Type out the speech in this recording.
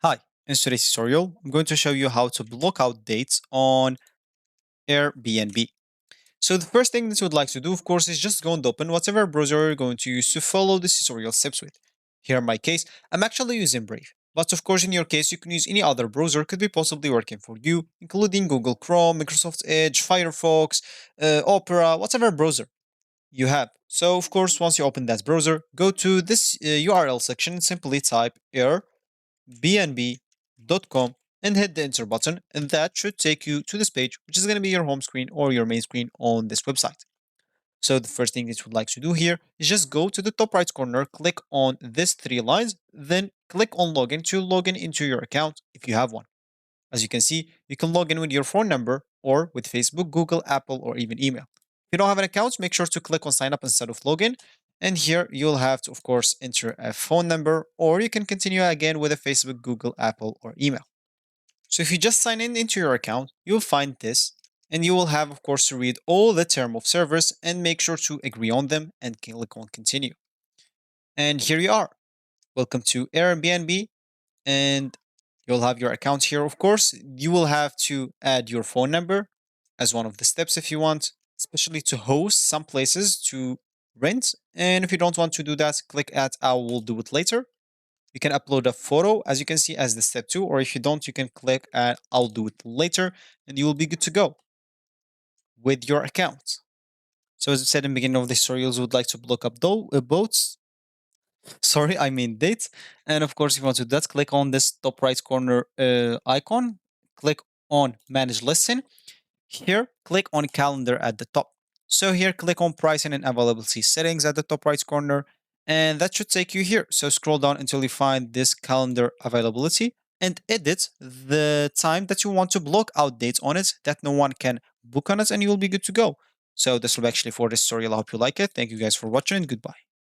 Hi, in today's tutorial, I'm going to show you how to block out dates on Airbnb. So the first thing that you would like to do, of course, is just go and open whatever browser you're going to use to follow this tutorial steps with. Here in my case, I'm actually using Brave. But of course, in your case, you can use any other browser could be possibly working for you, including Google Chrome, Microsoft Edge, Firefox, Opera, whatever browser you have. So of course, once you open that browser, go to this URL section, simply type bnb.com and hit the enter button, and that should take you to this page, which is going to be your home screen or your main screen on this website. So the first thing that you would like to do here is just go to the top right corner, click on these three lines, then click on login to log in into your account if you have one. As you can see, you can log in with your phone number or with Facebook, Google, Apple, or even email. If you don't have an account, make sure to click on sign up instead of login. And here you'll have to, of course, enter a phone number, or you can continue again with a Facebook, Google, Apple, or email. So if you just sign in into your account, you'll find this, and you will have, of course, to read all the term of service and make sure to agree on them and click on continue. And here you are. Welcome to Airbnb, and you'll have your account here. Of course, you will have to add your phone number as one of the steps if you want, especially to host some places to rent. And if you don't want to do that, click at I will do it later. You can upload a photo, as you can see, as the step two, or if you don't, you can click at I'll do it later, and you will be good to go with your account. So as I said in the beginning of this tutorial, you would like to block up boats. Sorry, I mean dates. And of course, if you want to do that, click on this top right corner icon, click on manage lesson. Here, click on calendar at the top. So here, click on pricing and availability settings at the top right corner, and that should take you here. So scroll down until you find this calendar availability and edit the time that you want to block out dates on it that no one can book on it, and you will be good to go. So this will be actually for this tutorial. I hope you like it. Thank you guys for watching, and goodbye.